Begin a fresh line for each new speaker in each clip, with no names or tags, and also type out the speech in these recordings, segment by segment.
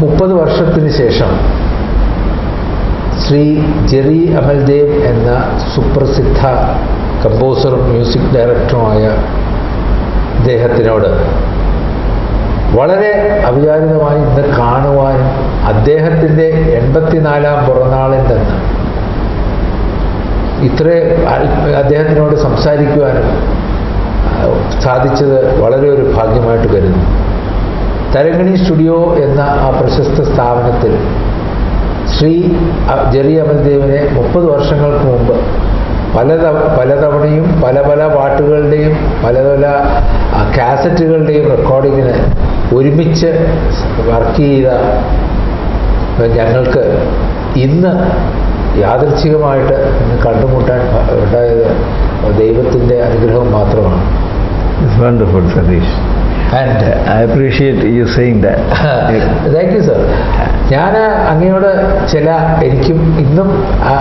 30 വർഷത്തിന് ശേഷം ശ്രീ ജെറി അമൽദേവ് എന്ന സുപ്രസിദ്ധ കമ്പോസറും മ്യൂസിക് ഡയറക്ടറുമായ അദ്ദേഹത്തിനോട് വളരെ അവിചാരിതമായി ഇന്ന് കാണുവാനും അദ്ദേഹത്തിൻ്റെ 84ാം പിറന്നാളിൽ നിന്ന് അദ്ദേഹത്തിനോട് സംസാരിക്കുവാനും സാധിച്ചത് വളരെ ഒരു ഭാഗ്യമായിട്ട് കരുതുന്നു. തരംഗിണി സ്റ്റുഡിയോ എന്ന ആ പ്രശസ്ത സ്ഥാപനത്തിൽ ശ്രീ ജെറി അമൽദേവിനെ 30 വർഷങ്ങൾക്ക് മുമ്പ് പലതവണയും പല പാട്ടുകളുടെയും പല കാസറ്റുകളുടെയും റെക്കോർഡിങ്ങിന് ഒരുമിച്ച് വർക്ക് ചെയ്ത ഞങ്ങൾക്ക് ഇന്ന് യാദൃച്ഛികമായിട്ട് ഇന്ന് കണ്ടുമുട്ടാൻ ഉണ്ടായത് ദൈവത്തിൻ്റെ അനുഗ്രഹം മാത്രമാണ്.
It's wonderful, Satish.
And
I appreciate you saying that.
Thank you, sir. ഞാൻ അങ്ങയോട് എനിക്കും ഇന്നും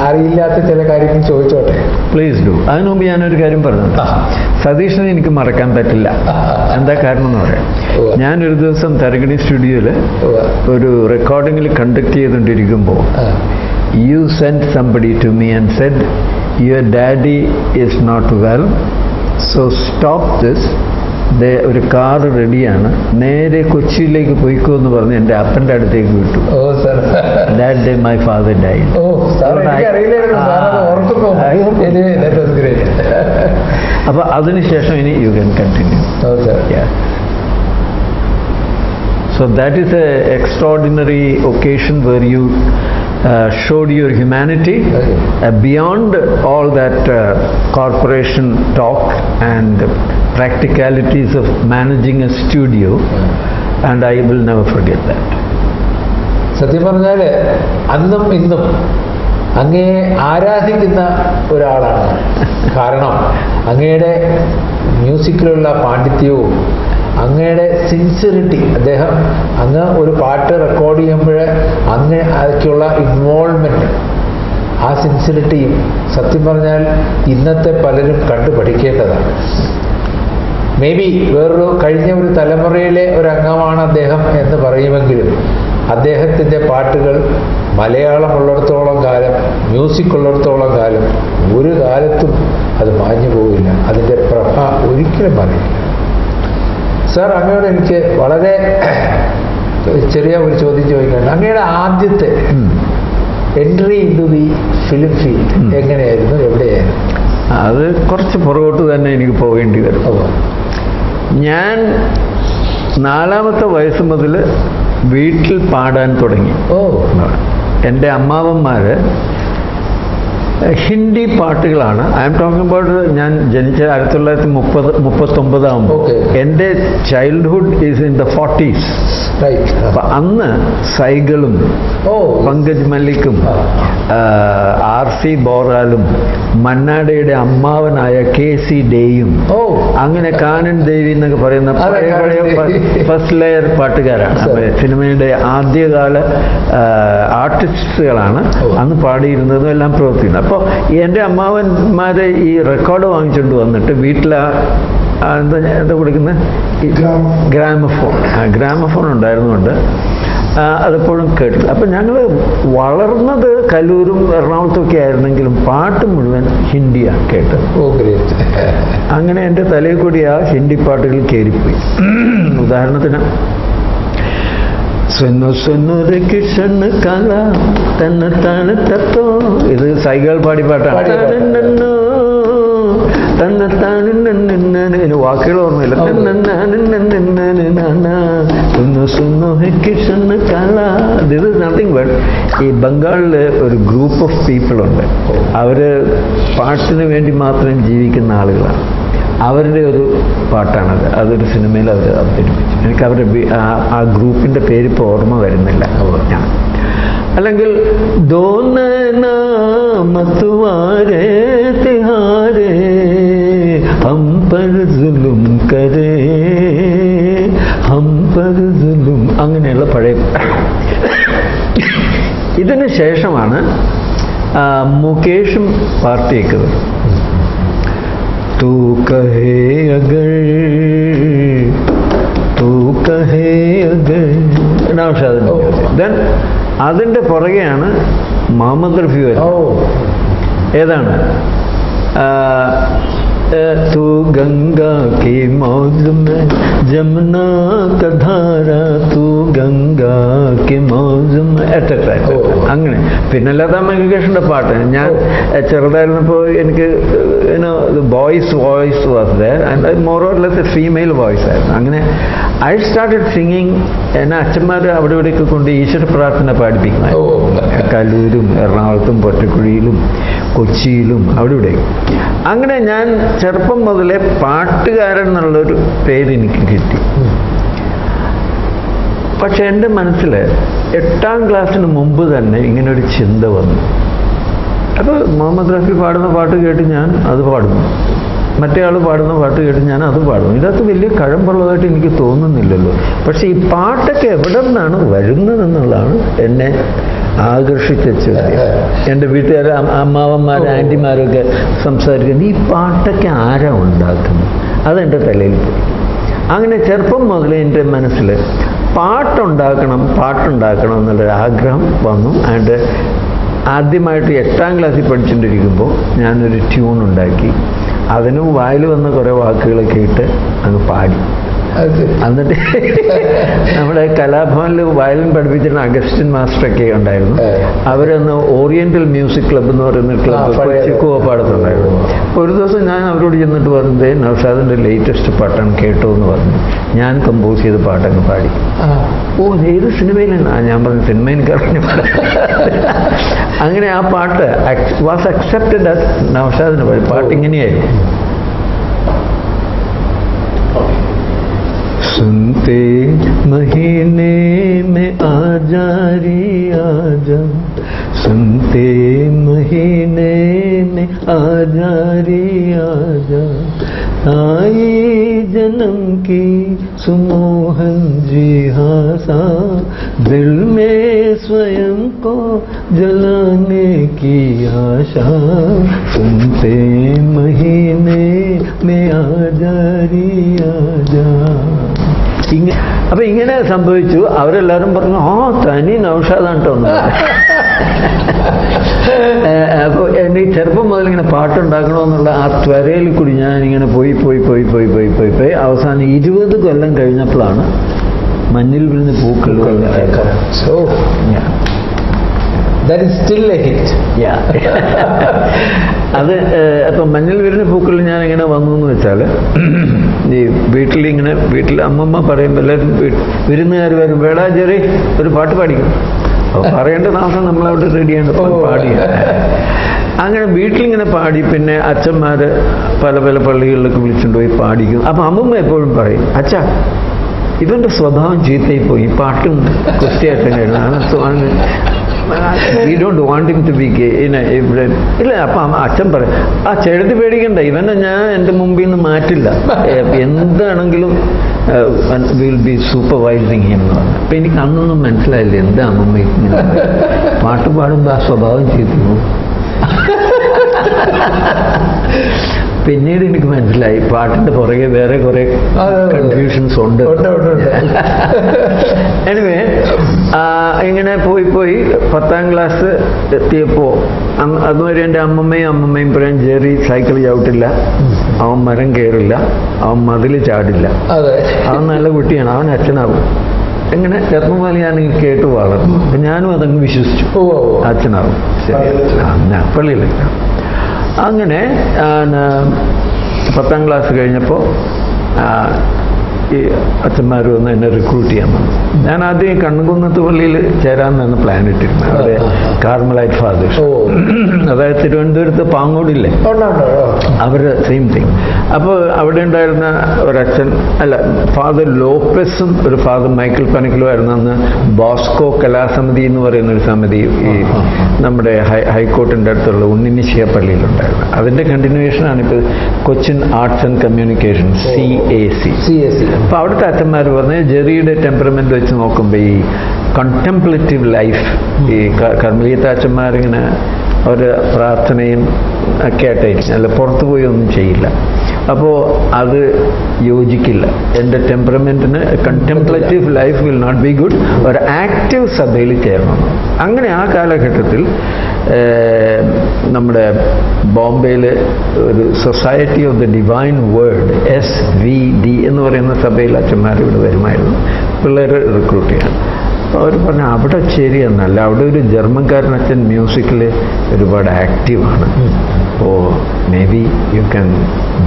അറിയില്ലാത്ത ചില കാര്യങ്ങൾ ചോദിച്ചോട്ടെ?
Please do. അതിനു മുമ്പ് ഞാനൊരു കാര്യം പറഞ്ഞു. സതീഷിനെ എനിക്ക് മറക്കാൻ പറ്റില്ല. എന്താ കാരണം എന്ന് പറയാം, ഞാനൊരു ദിവസം തരംഗിണി സ്റ്റുഡിയോയിൽ ഒരു റെക്കോർഡിങ്ങിൽ കണ്ടക്ട് ചെയ്തുകൊണ്ടിരിക്കുമ്പോൾ you sent somebody to me and said your daddy is not well, so stop this. ഒരു കാർ റെഡിയാണ്, നേരെ കൊച്ചിയിലേക്ക് പോയിക്കോ എന്ന് പറഞ്ഞ് എൻ്റെ അപ്പൻ്റെ അടുത്തേക്ക് വിട്ടു. That day my father died. അപ്പോൾ അതിനുശേഷം ഇനി you can continue. So that is an extraordinary occasion where you showed your humanity beyond all that corporation talk and practicalities of managing a studio, and I will never forget that.
സത്യം പറഞ്ഞാൽ അന്നും ഇന്നും അങ്ങയെ ആരാധിക്കുന്ന ഒരാളാണ്. കാരണം അങ്ങയുടെ മ്യൂസിക്കിലുള്ള പാണ്ഡിത്യവും അങ്ങയുടെ സിൻസിയറിറ്റി, അങ്ങ് ഒരു പാട്ട് റെക്കോർഡ് ചെയ്യുമ്പോൾ അതിലേക്കുള്ള ഇൻവോൾവ്മെൻറ്റ്, ആ സിൻസിയറിറ്റിയും സത്യം പറഞ്ഞാൽ ഇന്നത്തെ പലരും കണ്ടു പഠിക്കേണ്ടതാണ്. മേ ബി കഴിഞ്ഞ ഒരു തലമുറയിലെ ഒരു അംഗമാണ് അദ്ദേഹം എന്ന് പറയുമെങ്കിലും അദ്ദേഹത്തിൻ്റെ പാട്ടുകൾ മലയാളം ഉള്ളിടത്തോളം കാലം, മ്യൂസിക് ഉള്ളിടത്തോളം കാലം ഒരു കാലത്തും അത് മാഞ്ഞു പോവില്ല. അതിൻ്റെ പ്രഭ ഒരിക്കലും അറിയില്ല. സാർ, അങ്ങയോട് എനിക്ക് വളരെ ചെറിയ ഒരു ചോദ്യം ചോദിക്കാനുണ്ട്. അങ്ങയുടെ ആദ്യത്തെ entry into the film field എങ്ങനെയായിരുന്നു, എവിടെയായിരുന്നു?
അത് കുറച്ച് പുറകോട്ട് തന്നെ എനിക്ക് പോകേണ്ടി വരും. ഞാൻ 4ാമത്തെ വയസ്സ് മുതൽ വീട്ടിൽ പാടാൻ തുടങ്ങി. എൻ്റെ അമ്മാവന്മാർ ഹിന്ദി പാട്ടുകളാണ്. ഐ എം ടോക്കിംഗ് അബൌട്ട്, ഞാൻ ജനിച്ച 1939 ആകുമ്പോൾ എൻ്റെ childhood is in the 40s. അപ്പം അന്ന് സൈഗളും പങ്കജ് മല്ലിക്കും RC ബോറാലും മന്നാടയുടെ അമ്മാവനായ KC ഡേയും അങ്ങനെ കാനൻ ദേവി എന്നൊക്കെ പറയുന്ന പഴയ ഫസ്റ്റ് ലെയർ പാട്ടുകാരാണ്. സിനിമയുടെ ആദ്യകാല ആർട്ടിസ്റ്റുകളാണ് അന്ന് പാടിയിരുന്നതും എല്ലാം പ്രവർത്തിക്കുന്നത്. അപ്പോൾ എൻ്റെ അമ്മാവന്മാരെ ഈ റെക്കോർഡ് വാങ്ങിച്ചുകൊണ്ട് വന്നിട്ട് വീട്ടിൽ എന്താ കൊടുക്കുന്നത്, ഗ്രാമഫോൺ ഉണ്ടായിരുന്നുകൊണ്ട് അതെപ്പോഴും കേട്ടു. അപ്പം ഞങ്ങൾ വളർന്നത് കലൂരും എറണാകുളത്തൊക്കെ ആയിരുന്നെങ്കിലും പാട്ട് മുഴുവൻ ഹിന്ദിയാണ് കേട്ടത്. അങ്ങനെ എൻ്റെ തലയിൽ കൂടി ആ ഹിന്ദി പാട്ടുകൾ കയറിപ്പോയി. ഉദാഹരണത്തിന് സുന്നു സുന്നു കിഷൻ കല തന്ന തണ തത്തോ, ഇത് സൈകൾ പാടി പാട്ടാണ്. തന്നത്താന് വാക്കുകൾ ഓർമ്മയില്ല. ദിസ് ഇസ് നത്തിങ് ബട്ട് ഈ ബംഗാളിൽ ഒരു ഗ്രൂപ്പ് ഓഫ് പീപ്പിളുണ്ട്. അവർ പാട്ടിന് വേണ്ടി മാത്രം ജീവിക്കുന്ന ആളുകളാണ്. അവരുടെ ഒരു പാട്ടാണത്. അതൊരു സിനിമയിൽ അവർ അവതരിപ്പിച്ചു. എനിക്ക് അവരുടെ ആ ഗ്രൂപ്പിൻ്റെ പേര് ഇപ്പോൾ ഓർമ്മ വരുന്നില്ല. ഞാൻ അല്ലെങ്കിൽ മത്തുവാരേ തിഹാരേ ഹം പർ ജുലും കരേ ഹം പർ ജുലും, അങ്ങനെയുള്ള പഴയ. ഇതിന് ശേഷമാണ് മുകേഷും പാർട്ടിയൊക്കെ വരും. തൂ കഹേ അഗർ തൂ കഹേ അഗർ, നൗഷാദിന്റെ മ്യൂസിക്. അതിൻ്റെ പുറകെയാണ് മുഹമ്മദ് റഫി വരുന്നത്. ഏതാണ്? तू गंगा की मौज में जमुना का धारा तू गंगा की मौज में എറ്റെട്ര. അങ്ങനെ പിന്നെ ലതാ മങ്കേഷ്കറിന്റെ പാട്ട് ഞാൻ ചെറുതായിരുന്നപ്പോൾ എനിക്ക് boys voice was there and more or less A female voice ആയിരുന്നു. അങ്ങനെ ഐ സ്റ്റാർട്ടഡ് സിംഗിങ്. എന്നെ അച്ഛന്മാർ അവിടെ ഇവിടെയൊക്കെ കൊണ്ട് ഈശ്വര പ്രാർത്ഥന പാടിപ്പിക്കുമായിരുന്നു. കലൂരും എറണാകുളത്തും പൊറ്റക്കുഴിയിലും കൊച്ചിയിലും അവിടെ ഇവിടെ. അങ്ങനെ ഞാൻ ചെറുപ്പം മുതലേ പാട്ടുകാരൻ എന്നുള്ളൊരു പേര് എനിക്ക് കിട്ടി. പക്ഷെ എൻ്റെ മനസ്സിൽ 8ാം ക്ലാസ്സിന് മുമ്പ് തന്നെ ഇങ്ങനൊരു ചിന്ത വന്നു. അപ്പോൾ മുഹമ്മദ് റഫി പാടുന്ന പാട്ട് കേട്ട് ഞാൻ അത് പാടുന്നു, മറ്റേ ആൾ പാടുന്ന പാട്ട് കേട്ട് ഞാൻ അത് പാടുന്നു. ഇതൊക്കെ വലിയ കഴമ്പുള്ളതായിട്ട് എനിക്ക് തോന്നുന്നില്ലല്ലോ. പക്ഷെ ഈ പാട്ടൊക്കെ എവിടെ നിന്നാണ് വരുന്നതെന്നുള്ളതാണ് എന്നെ ആകർഷിച്ച ചോദ്യം. എൻ്റെ വീട്ടുകാർ, അമ്മാവന്മാർ, ആൻറ്റിമാരൊക്കെ സംസാരിക്കുന്നത് ഈ പാട്ടൊക്കെ ആരാ ഉണ്ടാക്കുന്നത്, അതെൻ്റെ തലയിൽ പോയി. അങ്ങനെ ചെറുപ്പം മുതലേ എൻ്റെ മനസ്സിൽ പാട്ടുണ്ടാക്കണം എന്നുള്ളൊരു ആഗ്രഹം വന്നു. ആൻഡ് ആദ്യമായിട്ട് 8ാം ക്ലാസ്സിൽ പഠിച്ചുകൊണ്ടിരിക്കുമ്പോൾ ഞാനൊരു ട്യൂൺ ഉണ്ടാക്കി. അതിനും വായിൽ വന്ന കുറേ വാക്കുകളൊക്കെ ഇട്ട് അങ്ങ് പാടി. എന്നിട്ട് നമ്മുടെ കലാഭവനിൽ വയലിൻ പഠിപ്പിച്ചിരുന്ന അഗസ്റ്റിൻ മാസ്റ്ററൊക്കെ ഉണ്ടായിരുന്നു. അവരന്ന് ഓറിയന്റൽ മ്യൂസിക് ക്ലബ്ബ് എന്ന് പറയുന്ന ക്ലബ്ബ് കൊച്ചിക്കുവപ്പാടത്തുണ്ടായിരുന്നു. ഒരു ദിവസം ഞാൻ അവരോട് ചെന്നിട്ട് പറഞ്ഞത് നൗഷാദിൻ്റെ ലേറ്റസ്റ്റ് പാട്ടാണ് കേട്ടോ എന്ന് പറഞ്ഞു. ഞാൻ കമ്പോസ് ചെയ്ത പാട്ടങ്ങ് പാടി. ഓ, ഏത് സിനിമയിലാണ്? ഞാൻ പറഞ്ഞു സിനിമ എനിക്ക് അറിഞ്ഞ പാട്ട്. അങ്ങനെ ആ പാട്ട് വാസ് അക്സെപ്റ്റഡ് ആസ് നൗഷാദിൻ്റെ പാട്ട് ഇങ്ങനെയായിരുന്നു. सुनते महीने में आजा रे आजा, सुनते महीने में आजा रे आजा, आई जन्म की सुमोहन जी हासा, दिल में स्वयं को जलाने की आशा, सुनते महीने में आजा रे आजा. അപ്പൊ ഇങ്ങനെ സംഭവിച്ചു. അവരെല്ലാവരും പറഞ്ഞു, ആ തനി നൗഷാദാണ് കേട്ടോ. അപ്പോൾ എൻ്റെ ഈ ചെറുപ്പം മുതൽ ഇങ്ങനെ പാട്ടുണ്ടാക്കണമെന്നുള്ള ആ ത്വരയിൽ കൂടി ഞാനിങ്ങനെ പോയി അവസാനം 20 കൊല്ലം കഴിഞ്ഞപ്പോഴാണ് മഞ്ഞിൽ വിഴുന്ന പൂക്കൾ.
That is still a hit.
Yeah. അത് അപ്പം മഞ്ഞിൽ വിരുന്ന പൂക്കളിൽ ഞാൻ എങ്ങനെ വന്നു എന്ന് വെച്ചാൽ, ഈ വീട്ടിൽ അമ്മമ്മ പറയുമ്പോൾ എല്ലാവരും വിരുന്നുകാർ വരും, വേടാ ജെറി ഒരു പാട്ട് പാടിക്കും. അപ്പോൾ പറയേണ്ട താമസം നമ്മളവിടെ റെഡി ചെയ്യേണ്ട പാടി. അങ്ങനെ വീട്ടിലിങ്ങനെ പാടി. പിന്നെ അച്ഛന്മാർ പല പള്ളികളിലൊക്കെ വിളിച്ചുകൊണ്ട് പോയി പാടിക്കും. അപ്പം അമ്മമ്മ എപ്പോഴും പറയും, അച്ഛാ ഇവൻ്റെ സ്വഭാവം ചീത്തയിൽ പോയി, പാട്ടും കുസ്തിയായിട്ടുണ്ടായിരുന്നു. We don't want him to be gay. ഇല്ല. അപ്പം അച്ഛൻ പറയും, ആ ചെഴുതി പേടിക്കണ്ട, ഇവനെ ഞാൻ എൻ്റെ മുമ്പിൽ നിന്ന് മാറ്റില്ല, എന്താണെങ്കിലും വിൽ ബി സൂപ്പർവൈസിങ് ഹിം എന്ന് പറഞ്ഞു. അപ്പം എനിക്ക് അന്നൊന്നും മനസ്സിലായില്ല എന്താ അമ്മമ്മ ഇങ്ങനെ പാട്ട് പാടുമ്പോൾ ആ സ്വഭാവം ചെയ്തു. പിന്നീട് എനിക്ക് മനസ്സിലായി പാട്ടിന്റെ പുറകെ വേറെ കുറെ കൺഫ്യൂഷൻസ് ഉണ്ട്. എനിവേ ഇങ്ങനെ പോയി 10ാം ക്ലാസ് എത്തിയപ്പോൾ അതുവരെ എൻ്റെ അമ്മമ്മയും പറയും, ജെറി സൈക്കിൾ ചവിട്ടില്ല, അവൻ മരം കയറില്ല, അവൻ മതിൽ ചാടില്ല, അവൻ നല്ല കുട്ടിയാണ്, അവൻ അച്ഛനാവും. എങ്ങനെ ചെറുപ്പം പോലെ ഞാൻ കേട്ടു വളർന്നു. അപ്പം ഞാനും അതങ്ങ് വിശ്വസിച്ചു, അച്ഛനാവും. ശരി, പള്ളിയില്ല. അങ്ങനെ 10ാം ക്ലാസ് കഴിഞ്ഞപ്പോൾ ഈ അച്ഛന്മാർ വന്ന് എന്നെ റിക്രൂട്ട് ചെയ്യാൻ വന്നു. ഞാൻ ആദ്യം കണ്ണുകുന്നത്ത് പള്ളിയിൽ ചേരാമെന്നാണ് പ്ലാൻ ഇട്ടിരുന്നത്. അവിടെ കാർമലൈറ്റ് ഫാദേഴ്സ്, അതായത് തിരുവനന്തപുരത്ത് പാങ്ങോടില്ലേ, അവരുടെ സെയിം തിങ്. അപ്പോൾ അവിടെ ഉണ്ടായിരുന്ന ഒരച്ഛൻ, അല്ല ഫാദർ ലോപ്പസും ഒരു ഫാദർ മൈക്കിൾ പനക്കിലും ആയിരുന്നു അന്ന് ബോസ്കോ കലാസമിതി എന്ന് പറയുന്ന ഒരു സമിതി ഈ നമ്മുടെ ഹൈക്കോർട്ടിൻ്റെ അടുത്തുള്ള ഉണ്ണിനിശ്ചയ പള്ളിയിലുണ്ടായിരുന്നു. അതിൻ്റെ കണ്ടിന്യൂവേഷനാണ് ഇപ്പോൾ Cochin arts and communication, CAC. അപ്പോൾ അവിടുത്തെ അച്ഛന്മാർ പറഞ്ഞ് ജെറിയുടെ ടെമ്പറമെന്റ് വെച്ച് നോക്കുമ്പോൾ ഈ കണ്ടംപ്ലേറ്റീവ് ലൈഫ്, ഈ കർമ്മലീയത്തെ അച്ഛന്മാരിങ്ങനെ അവർ പ്രാർത്ഥനയും ഒക്കെ ആയിട്ടായിരിക്കും, അല്ല പുറത്തു പോയി ഒന്നും ചെയ്യില്ല. അപ്പോൾ അത് യോജിക്കില്ല. എൻ്റെ ടെമ്പറമെൻറ്റിന് contemplative life will not be good. ഒരു ആക്റ്റീവ് സഭയിൽ ചേരണം. അങ്ങനെ ആ കാലഘട്ടത്തിൽ നമ്മുടെ ബോംബെയിൽ ഒരു Society of the Divine Word SVD എന്ന് പറയുന്ന സഭയിൽ അച്ഛന്മാർ ഇവിടെ വരുമായിരുന്നു പിള്ളേർ റിക്രൂട്ട് ചെയ്യാൻ. അവർ പറഞ്ഞു അവിടെ ശരിയെന്നല്ല, അവിടെ ഒരു ജർമ്മൻകാരൻ അച്ഛൻ മ്യൂസിക്കിൽ ഒരുപാട് ആക്റ്റീവാണ്, അപ്പോൾ may be you can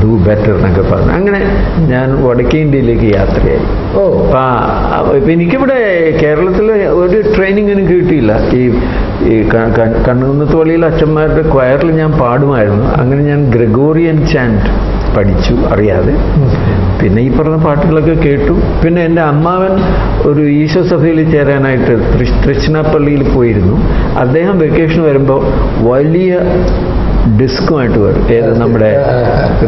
do better എന്നൊക്കെ പറഞ്ഞു. അങ്ങനെ ഞാൻ വടക്കേ ഇന്ത്യയിലേക്ക് യാത്രയായി. ഇപ്പം എനിക്കിവിടെ കേരളത്തിൽ ഒരു ട്രെയിനിങ് എനിക്ക് കിട്ടിയില്ല. ഈ കണ്ണുകുന്നത്ത് പള്ളിയിൽ അച്ഛന്മാരുടെ ക്വയറിൽ ഞാൻ പാടുമായിരുന്നു. അങ്ങനെ ഞാൻ ഗ്രെഗോറിയൻ ചാൻറ്റ് പഠിച്ചു അറിയാതെ. പിന്നെ ഈ പറഞ്ഞ പാട്ടുകളൊക്കെ കേട്ടു. പിന്നെ എൻ്റെ അമ്മാവൻ ഒരു ഈശോ സഭയിൽ ചേരാനായിട്ട് തൃശ്ശിനാപ്പള്ളിയിൽ പോയിരുന്നു. അദ്ദേഹം വെക്കേഷൻ വരുമ്പോൾ വലിയ ഡിസ്കുമായിട്ട് വരും, ഏത് നമ്മുടെ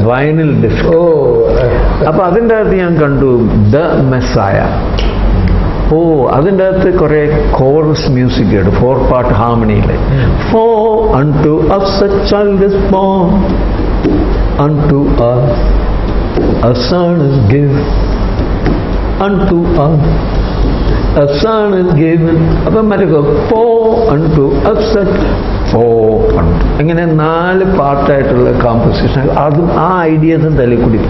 വൈനിൽ ഡിസ്ക്. അപ്പോൾ അതിൻ്റെ അകത്ത് ഞാൻ കണ്ടു ദ മെസ്സായ. അതിൻ്റെ അകത്ത് കുറേ കോറസ് മ്യൂസിക് ഉണ്ട്, 4-part ഹാർമണിയിൽ. For unto us a child is born, unto us a son is given, unto us a son is given. അപ്പം മറ്റേ for unto us അങ്ങനെ 4 പാർട്ടായിട്ടുള്ള കോമ്പോസിഷൻ. അതും ആ ഐഡിയാസും തലക്കൂടി.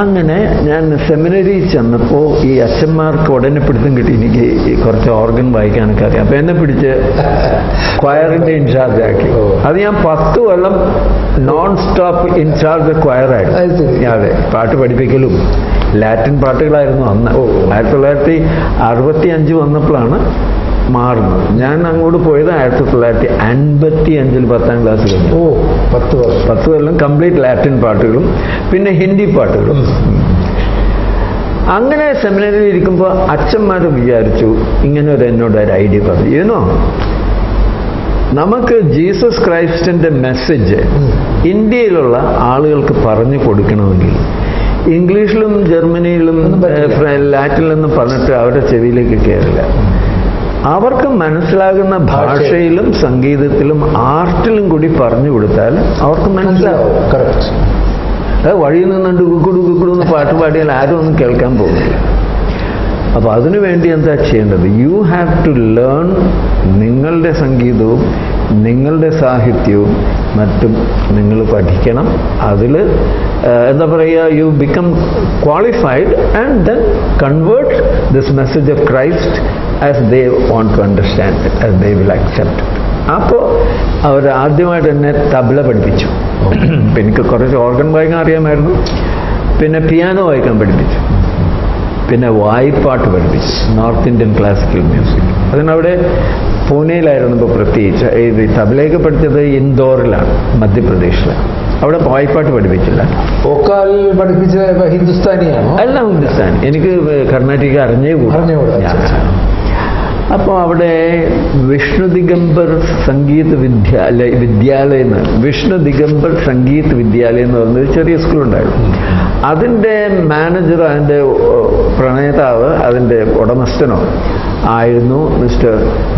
അങ്ങനെ ഞാൻ സെമിനറിയിൽ ചെന്നപ്പോൾ ഈ അച്ഛന്മാർക്ക് ഉടനെ പിടുത്തം കിട്ടി എനിക്ക് കുറച്ച് ഓർഗൻ വായിക്കാനൊക്കെ അറിയാം. അപ്പം എന്നെ പിടിച്ച് ക്വയറിൻ്റെ ഇൻചാർജ് ആക്കി. അത് ഞാൻ 10 കൊല്ലം നോൺ സ്റ്റോപ്പ് ഇൻചാർജ് ക്വയറായിരുന്നു. അതെ, പാട്ട് പഠിപ്പിക്കലും ലാറ്റിൻ പാട്ടുകളായിരുന്നു അന്ന്. 1965 വന്നപ്പോഴാണ് മാറുന്നത്. ഞാൻ അങ്ങോട്ട് പോയത് 1955 10ാം ക്ലാസ് കഴിഞ്ഞു. 10 കൊല്ലം കംപ്ലീറ്റ് ലാറ്റിൻ പാട്ടുകളും പിന്നെ ഹിന്ദി പാട്ടുകളും. അങ്ങനെ സെമിനാറിൽ ഇരിക്കുമ്പോൾ അച്ഛന്മാർ വിചാരിച്ചു, ഇങ്ങനെ എന്നോട് ഒരു ഐഡിയ പറഞ്ഞു. ഏനോ നമുക്ക് ജീസസ് ക്രൈസ്റ്റിന്റെ മെസ്സേജ് ഇന്ത്യയിലുള്ള ആളുകൾക്ക് പറഞ്ഞു കൊടുക്കണമെങ്കിൽ ഇംഗ്ലീഷിലും ജർമ്മനിയിലും ലാറ്റിനിലൊന്നും പറഞ്ഞിട്ട് അവരുടെ ചെവിയിലേക്ക് കയറില്ല. അവർക്ക് മനസ്സിലാകുന്ന ഭാഷയിലും സംഗീതത്തിലും ആർട്ടിലും കൂടി പറഞ്ഞു കൊടുത്താൽ അവർക്ക് മനസ്സിലാവും. വഴിയിൽ നിന്നുകൊണ്ട് കുക്കുടു എന്ന് പാട്ട് പാടിയാൽ ആരും ഒന്നും കേൾക്കാൻ പോകുന്നില്ല. അപ്പോൾ അതിനുവേണ്ടി എന്താ ചെയ്യേണ്ടത്? You have to learn. നിങ്ങളുടെ സംഗീതവും നിങ്ങളുടെ സാഹിത്യവും മറ്റും നിങ്ങൾ പഠിക്കണം. അതിൽ എന്താ പറയുക, you become qualified and then convert this message of Christ as they want to understand it, as they will accept it. അപ്പോൾ അവർ ആദ്യമായിട്ട് എന്നെ തബല പഠിപ്പിച്ചു. എനിക്ക് കുറച്ച് ഓർഗൻ വായിക്കാൻ അറിയാമായിരുന്നു. പിന്നെ പിയാനോ വായിക്കാൻ പഠിപ്പിച്ചു. പിന്നെ വായ്പാട്ട് പഠിപ്പിച്ചു, നോർത്ത് ഇന്ത്യൻ ക്ലാസിക്കൽ മ്യൂസിക്. അതിനവിടെ പൂനെയിലായിരുന്നു. ഇപ്പോൾ പ്രത്യേകിച്ച് ഇത് തബലയൊക്കെ പഠിച്ചത് ഇൻഡോറിലാണ്, മധ്യപ്രദേശിലാണ്. അവിടെ വായ്പാട്ട് പഠിപ്പിച്ചില്ല.
വോക്കാൽ പഠിപ്പിച്ച ഹിന്ദുസ്ഥാനിയാണോ? അല്ല,
ഹിന്ദുസ്ഥാനി. എനിക്ക് കർണാട്ടിക് അറിഞ്ഞുകൂടാ. അപ്പോൾ അവിടെ വിഷ്ണു ദിഗംബർ സംഗീത് വിദ്യാലയം വിഷ്ണു ദിഗംബർ സംഗീത് വിദ്യാലയം എന്ന് പറഞ്ഞൊരു ചെറിയ സ്കൂളുണ്ടായിരുന്നു. അതിൻ്റെ മാനേജർ, അതിൻ്റെ പ്രണേതാവ്, അതിൻ്റെ ഉടമസ്ഥനോ ആയിരുന്നു മിസ്റ്റർ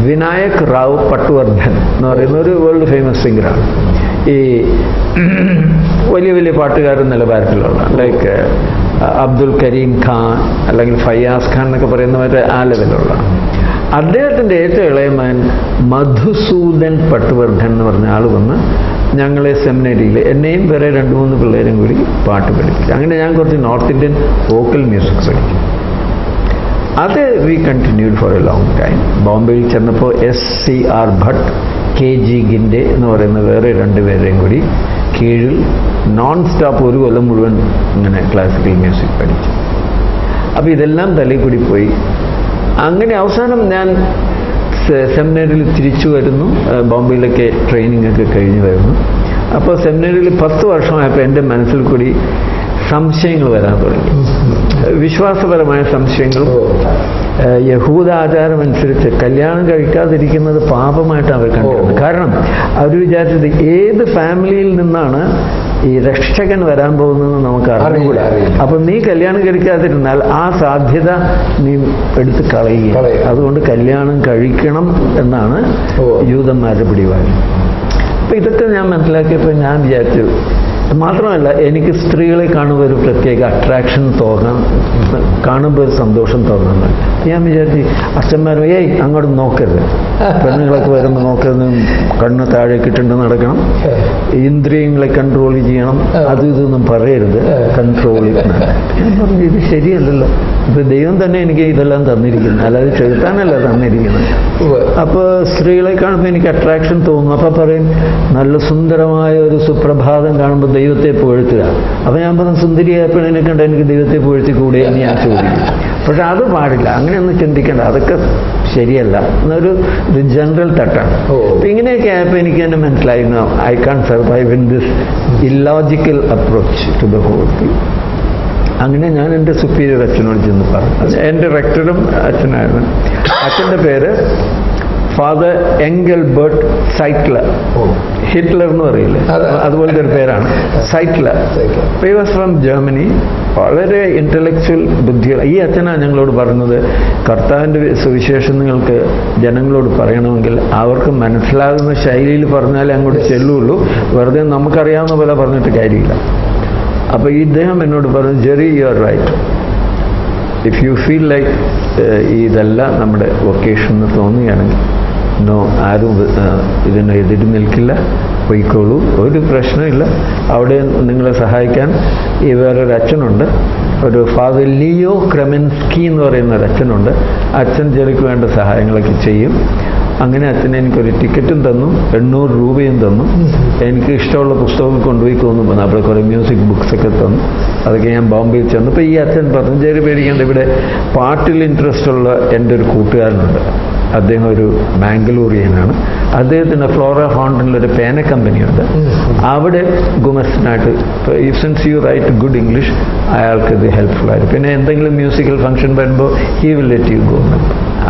വിനായക് റാവു പട്വർദ്ധൻ എന്ന് പറയുന്ന ഒരു വേൾഡ് ഫേമസ് സിംഗറാണ്. ഈ വലിയ വലിയ പാട്ടുകാരൻ നിലവാരത്തിലുള്ള, ലൈക്ക് അബ്ദുൽ കരീം ഖാൻ അല്ലെങ്കിൽ ഫയ്യാസ് ഖാൻ എന്നൊക്കെ പറയുന്നവരെ ആ ലെവലുള്ള. അദ്ദേഹത്തിൻ്റെ ഏറ്റവും ഇളയ മകൻ മധുസൂദൻ പട്വർദ്ധൻ എന്ന് പറഞ്ഞ ആൾ വന്ന് ഞങ്ങളെ സെമിനറിയിൽ എന്നെയും വേറെ 2-3 പിള്ളേരും കൂടി പാട്ട് പഠിപ്പിച്ചു. അങ്ങനെ ഞാൻ കുറച്ച് നോർത്ത് ഇന്ത്യൻ വോക്കൽ മ്യൂസിക് പഠിച്ചു. അത് we continued for a long time. ബോംബെയിൽ ചെന്നപ്പോൾ SCR ഭട്ട്, KG ഗിൻഡെ എന്ന് പറയുന്ന വേറെ 2 പേരെയും കൂടി കീഴിൽ നോൺ സ്റ്റോപ്പ് 1 കൊല്ലം മുഴുവൻ ഇങ്ങനെ ക്ലാസിക്കൽ മ്യൂസിക് പഠിച്ചു. അപ്പോൾ ഇതെല്ലാം തലയിൽ കൂടി പോയി. അങ്ങനെ അവസാനം ഞാൻ സെമിനാറിൽ തിരിച്ചു വരുന്നു. ബോംബെയിലൊക്കെ ട്രെയിനിങ് ഒക്കെ കഴിഞ്ഞ് വരുന്നു. അപ്പോൾ സെമിനാറിൽ 10 വർഷമായപ്പോൾ എൻ്റെ മനസ്സിൽ കൂടി സംശയങ്ങൾ വരാൻ തുടങ്ങി. വിശ്വാസപരമായ സംശയങ്ങളും. യഹൂദ ആചാരം അനുസരിച്ച് കല്യാണം കഴിക്കാതിരിക്കുന്നത് പാപമായിട്ട് അവർ കണ്ടിരുന്നത്. കാരണം അവർ വിചാരിച്ചത് ഏത് ഫാമിലിയിൽ നിന്നാണ് ഈ രക്ഷകൻ വരാൻ പോകുന്നത് നമുക്ക് അറിയില്ല. അപ്പൊ നീ കല്യാണം കഴിക്കാതിരുന്നാൽ ആ സാധ്യത നീ എടുത്ത് കളയുക. അതുകൊണ്ട് കല്യാണം കഴിക്കണം എന്നാണ് യൂതന്മാരുടെ പിടിവാശി. അപ്പൊ ഇതൊക്കെ ഞാൻ മനസ്സിലാക്കിയപ്പോൾ ഞാൻ വിചാരിച്ചു, മാത്രമല്ല എനിക്ക് സ്ത്രീകളെ കാണുമ്പോൾ ഒരു പ്രത്യേക അട്രാക്ഷൻ തോന്നാൻ, കാണുമ്പോൾ ഒരു സന്തോഷം തോന്നുന്നു. ഞാൻ വിചാരിച്ചു അച്ഛന്മാരും അങ്ങോട്ട് നോക്കരുത്, പെണ്ണുങ്ങളൊക്കെ വരുമ്പോൾ നോക്കരുത്, കണ്ണ് താഴേക്ക് ഇട്ടുണ്ട് നടക്കണം, ഇന്ദ്രിയങ്ങളെ കൺട്രോൾ ചെയ്യണം, അതും ഇതൊന്നും പറയരുത്, കൺട്രോൾ ചെയ്യണം. ഞാൻ പറഞ്ഞു ഇത് ശരിയല്ലല്ലോ, ഇപ്പൊ ദൈവം തന്നെ എനിക്ക് ഇതെല്ലാം തന്നിരിക്കുന്നു, അല്ലാതെ ചെറുത്താനല്ല തന്നിരിക്കുന്നത്. അപ്പോൾ സ്ത്രീകളെ കാണുമ്പോൾ എനിക്ക് അട്രാക്ഷൻ തോന്നുന്നു. അപ്പം പറയും നല്ല സുന്ദരമായ ഒരു സുപ്രഭാതം കാണുമ്പോൾ ദൈവത്തെ പുകഴ്ത്തുക. അപ്പം ഞാൻ പറഞ്ഞു സുന്ദരിയായ പെണ്ണിനെ കണ്ട് എനിക്ക് ദൈവത്തെ പുകഴ്ത്തിക്കൂടെ എന്ന് ഞാൻ ചോദിക്കും. പക്ഷെ അത് പാടില്ല, അങ്ങനെയൊന്നും ചിന്തിക്കേണ്ട, അതൊക്കെ ശരിയല്ല എന്നൊരു ജനറൽ തട്ടാണ്. അപ്പം ഇങ്ങനെയൊക്കെ ആയപ്പോൾ എനിക്ക് തന്നെ മനസ്സിലായിരുന്നു I can survive in this illogical approach to the whole thing. അങ്ങനെ ഞാൻ എൻ്റെ സുപ്പീരിയർ അച്ഛനോട് ചെന്ന് പറഞ്ഞു. എൻ്റെ റെക്ടറും അച്ഛനായിരുന്നു. അച്ഛൻ്റെ പേര് ഫാദർ എംഗൽബർട്ട് സൈറ്റ്ലർ. ഹിറ്റ്ലർ എന്ന് പറയില്ലേ, അതുപോലത്തെ ഒരു പേരാണ് Seitler. He was from Germany. വളരെ ഇന്റലക്ച്വൽ ബുദ്ധികൾ. ഈ അച്ഛനാണ് ഞങ്ങളോട് പറഞ്ഞത്, കർത്താവിൻ്റെ സുവിശേഷം നിങ്ങൾക്ക് ജനങ്ങളോട് പറയണമെങ്കിൽ അവർക്ക് മനസ്സിലാകുന്ന ശൈലിയിൽ പറഞ്ഞാലേ അങ്ങോട്ട് ചെല്ലുള്ളൂ, വെറുതെ നമുക്കറിയാവുന്ന പോലെ പറഞ്ഞിട്ട് കാര്യമില്ല. അപ്പോൾ ഇദ്ദേഹം എന്നോട് പറഞ്ഞു, Jerry you are right, if you feel like ഇതല്ല നമ്മുടെ വൊക്കേഷൻ എന്ന് തോന്നുകയാണെങ്കിൽ ആരും ഇതിനെ എതിര് നിൽക്കില്ല, പോയിക്കോളൂ, ഒരു പ്രശ്നമില്ല. അവിടെ നിങ്ങളെ സഹായിക്കാൻ ഈ വേറൊരു അച്ഛനുണ്ട്, ഒരു ഫാദർ ലിയോ ക്രെമൻസ്കി എന്ന് പറയുന്ന ഒരു അച്ഛനുണ്ട്. അച്ഛൻ ജെറിക്ക് വേണ്ട സഹായങ്ങളൊക്കെ ചെയ്യും. അങ്ങനെ അച്ഛൻ എനിക്കൊരു ടിക്കറ്റും തന്നു, 800 രൂപയും തന്നു. എനിക്ക് ഇഷ്ടമുള്ള പുസ്തകങ്ങൾ കൊണ്ടുപോയി തോന്നുമ്പോൾ അവിടെ കുറേ മ്യൂസിക് ബുക്സൊക്കെ തന്നു. അതൊക്കെ ഞാൻ ബോംബെയിൽ ചെന്നു. അപ്പോൾ ഈ അച്ഛൻ പറഞ്ഞു, ജെറി പേടിക്കേണ്ട, ഇവിടെ പാട്ടിൽ ഇൻട്രസ്റ്റ് ഉള്ള എൻ്റെ ഒരു കൂട്ടുകാരനുണ്ട്, അദ്ദേഹം ഒരു ബാംഗ്ലൂരിയനാണ്. അദ്ദേഹത്തിന് ഫ്ലോറ ഫൗണ്ടനിലൊരു പേന കമ്പനിയുണ്ട്, അവിടെ ഗുമസ്തനായിട്ട്, since you write good English, അയാൾക്ക് ഇത് ഹെൽപ്ഫുൾ ആയിരുന്നു. പിന്നെ എന്തെങ്കിലും മ്യൂസിക്കൽ ഫംഗ്ഷൻ വരുമ്പോൾ he will let you go.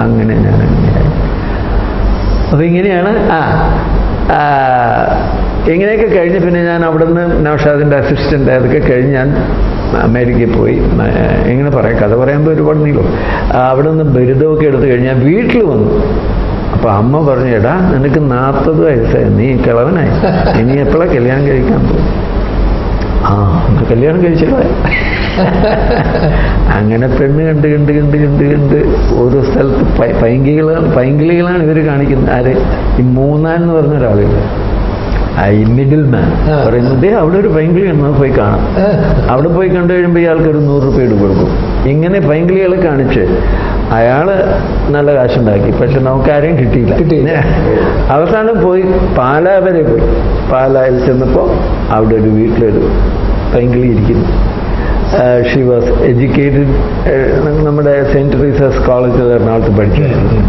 അങ്ങനെ ഞാൻ അങ്ങനെയായി. അപ്പോൾ ഇങ്ങനെയാണ്. ഇങ്ങനെയൊക്കെ കഴിഞ്ഞ് പിന്നെ ഞാൻ അവിടെ നിന്ന് നൗഷാദിൻ്റെ അസിസ്റ്റൻ്റ് അതൊക്കെ കഴിഞ്ഞ് ഞാൻ അമേരിക്കയിൽ പോയി. എങ്ങനെ പറയാം, കഥ പറയുമ്പോൾ ഒരുപാട് നീളും. അവിടെ നിന്ന് ബിരുദമൊക്കെ എടുത്തു കഴിഞ്ഞ് ഞാൻ വീട്ടിൽ വന്നു. അപ്പോൾ അമ്മ പറഞ്ഞു, എടാ നിനക്ക് 40 വയസ്സായി, നീ കിളവനായി, ഇനി എപ്പോഴാണ് കല്യാണം കഴിക്കാൻ പോകും? കല്യാണം കഴിച്ചില്ല. അങ്ങനെ പെണ്ണ് കണ്ട് കണ്ട് കണ്ട് കണ്ട് കണ്ട് ഓരോ സ്ഥലത്ത് പൈങ്കിളികളാണ് ഇവർ കാണിക്കുന്നത്. ആര്? ഈ മൂന്നാൻ എന്ന് പറഞ്ഞ ഒരാളില്ല, ഈ മിഡിൽ മാൻ പറയുന്നത്, അവിടെ ഒരു പൈങ്കിളി നമ്മൾ പോയി കാണാം. അവിടെ പോയി കണ്ടു കഴിയുമ്പോൾ ഇയാൾക്ക് ഒരു 100 രൂപ ഇട്ട് കൊടുക്കും. ഇങ്ങനെ പൈങ്കിളികളെ കാണിച്ച് അയാൾ നല്ല കാശുണ്ടാക്കി. പക്ഷെ നമുക്ക് ആരെയും കിട്ടിയില്ല. അവസാനം പോയി പാലാ വരെ പോയി. പാലായിൽ ചെന്നപ്പോൾ അവിടെ ഒരു വീട്ടിലൊരു പൈങ്കിളി ഇരിക്കുന്നു. ഷി വാസ് എഡ്യൂക്കേറ്റഡ്, നമ്മുടെ സെൻറ്റ് തെരേസാസ് കോളേജിൽ എറണാകുളത്ത് പഠിച്ചായിരുന്നു.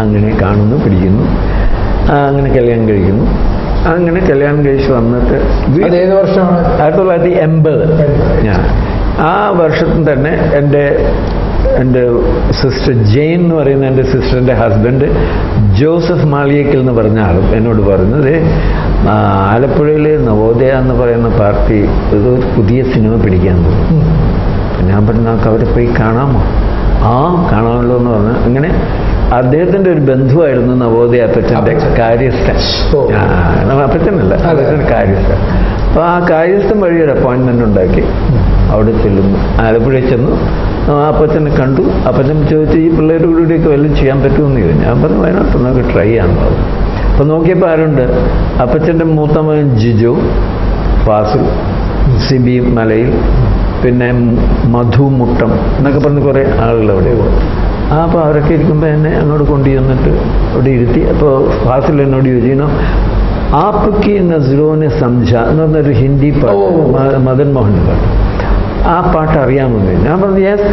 അങ്ങനെ കാണുന്നു, പിടിക്കുന്നു, അങ്ങനെ കല്യാണം കഴിക്കുന്നു. അങ്ങനെ കല്യാണം കഴിച്ച് വന്നിട്ട്
ഏത് വർഷമാണ്?
1980. ഞാൻ ആ വർഷത്തിൽ തന്നെ എൻ്റെ സിസ്റ്റർ ജെയിൻ എന്ന് പറയുന്ന എൻ്റെ സിസ്റ്ററിൻ്റെ ഹസ്ബൻഡ് ജോസഫ് മാളിയേക്കൽ എന്ന് പറഞ്ഞ ആളും എന്നോട് പറഞ്ഞത്, ആലപ്പുഴയിൽ നവോദയ എന്ന് പറയുന്ന പാർട്ടി ഒരു പുതിയ സിനിമ പിടിക്കാൻ തോന്നുന്നു. ഞാൻ പറഞ്ഞു, നമുക്ക് അവരെ പോയി കാണാമോ? കാണാമല്ലോ എന്ന് പറഞ്ഞു. അങ്ങനെ അദ്ദേഹത്തിൻ്റെ ഒരു ബന്ധുവായിരുന്നു നവോദയ അപ്പച്ചൻ്റെ കാര്യസ്ഥൻ. അപ്പച്ചനല്ല, അദ്ദേഹത്തിൻ്റെ കാര്യസ്ഥൻ. അപ്പോൾ ആ കാര്യസ്ഥൻ വഴി ഒരു അപ്പോയിൻമെൻ്റ് ഉണ്ടാക്കി അവിടെ ചെല്ലുന്നു. ആലപ്പുഴയിൽ ചെന്നു, അപ്പച്ചനെ കണ്ടു. അപ്പച്ചൻ ചോദിച്ചു, ഈ പിള്ളേരുടെ കൂടെയൊക്കെ വല്ലതും ചെയ്യാൻ പറ്റുമെന്ന് ചോദിച്ചു. ഞാൻ പറഞ്ഞു, അതിനകത്ത് നമുക്ക് ട്രൈ ചെയ്യാമെന്ന് പറഞ്ഞു. അപ്പോൾ നോക്കിയപ്പോൾ ആരുണ്ട്? അപ്പച്ചൻ്റെ മൂത്ത മകൻ ജിജു, ഫാസിൽ, സിബി മലയിൽ, പിന്നെ മധു മുട്ടം എന്നൊക്കെ പറഞ്ഞ് കുറേ ആളുകൾ അവിടെ പോകും. അപ്പോൾ അവരൊക്കെ ഇരിക്കുമ്പോൾ എന്നെ അങ്ങോട്ട് കൊണ്ടുചെന്നിട്ട് അവിടെ ഇരുത്തി. അപ്പോൾ ഫാസിൽ എന്നോട് ചോദിച്ചു, ആപ്കി നസ്രോനെ സംജ എന്ന് പറഞ്ഞൊരു ഹിന്ദി പാട്ട്, മദൻ മോഹൻ്റെ പാട്ട്, ആ പാട്ട് അറിയാമെന്ന്. ഞാൻ പറഞ്ഞു, യെസ്.